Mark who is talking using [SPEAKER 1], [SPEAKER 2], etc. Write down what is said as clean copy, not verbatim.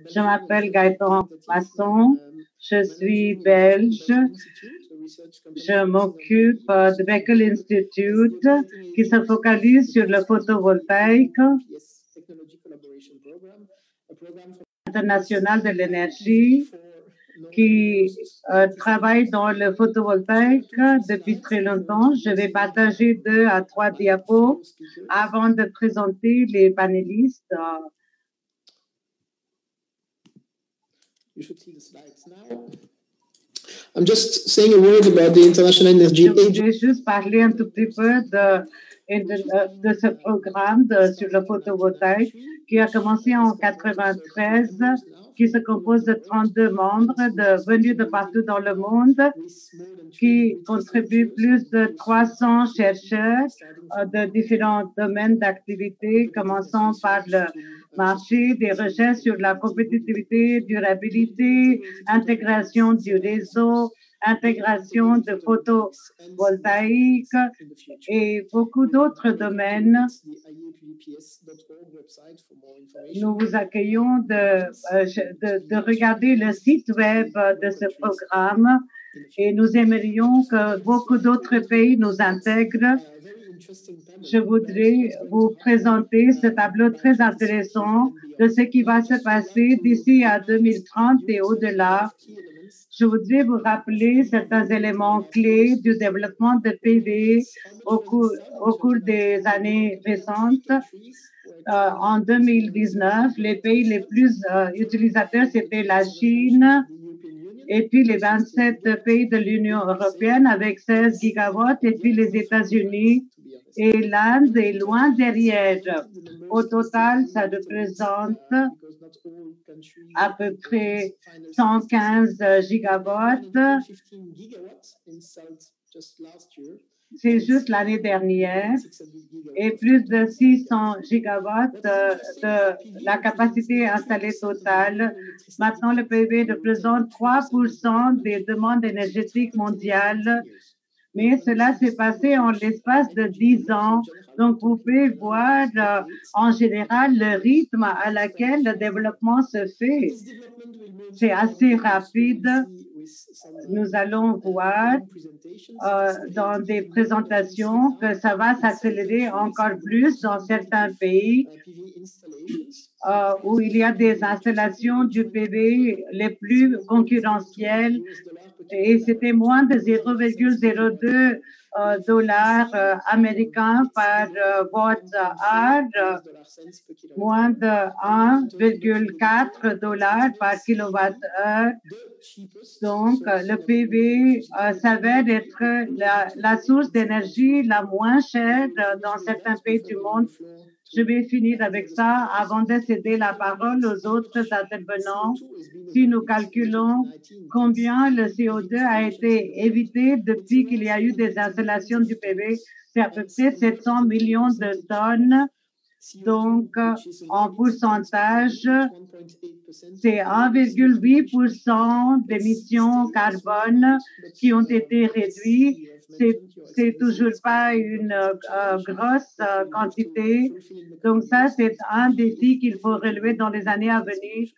[SPEAKER 1] Je m'appelle Gaëtan Masson, je suis belge. Je m'occupe de Bechtel Institute qui se focalise sur le photovoltaïque international de l'énergie qui travaille dans le photovoltaïque depuis très longtemps. Je vais partager 2 à 3 diapos avant de présenter les panélistes.
[SPEAKER 2] I'm just saying a word about the International Energy Agency.
[SPEAKER 1] Je vais juste parler un tout petit peu de ce programme sur le photovoltaïque qui a commencé en 93, qui se compose de 32 membres venus de partout dans le monde, qui contribuent plus de 300 chercheurs de différents domaines d'activité, commençant par le marché, des recherches sur la compétitivité, durabilité, intégration du réseau, intégration de photovoltaïque et beaucoup d'autres domaines. Nous vous accueillons de regarder le site web de ce programme et nous aimerions que beaucoup d'autres pays nous intègrent. Je voudrais vous présenter ce tableau très intéressant de ce qui va se passer d'ici à 2030 et au-delà. Je voudrais vous rappeler certains éléments clés du développement de PV au cours des années récentes. En 2019, les pays les plus utilisateurs, c'était la Chine, et puis les 27 pays de l'Union européenne avec 16 gigawatts, et puis les États-Unis. Et l'Inde est loin derrière. Au total, ça représente à peu près 115 gigawatts. C'est juste l'année dernière, et plus de 600 gigawatts de la capacité installée totale. Maintenant, le PIB représente 3% des demandes énergétiques mondiales. Mais cela s'est passé en l'espace de 10 ans. Donc, vous pouvez voir en général le rythme à laquelle le développement se fait. C'est assez rapide. Nous allons voir dans des présentations que ça va s'accélérer encore plus dans certains pays où il y a des installations du PV les plus concurrentielles, et c'était moins de 0,02 dollars américains par watt-heure, moins de 1,4 dollars par kilowatt-heure. Donc, le PV s'avère être la source d'énergie la moins chère dans certains pays du monde. Je vais finir avec ça avant de céder la parole aux autres intervenants. Si nous calculons combien le CO2 a été évité depuis qu'il y a eu des installations du PV, c'est à peu près 700 millions de tonnes. Donc, en pourcentage, c'est 1,8% d'émissions carbone qui ont été réduites. C'est toujours pas une grosse quantité. Donc ça, c'est un défi qu'il faut relever dans les années à venir.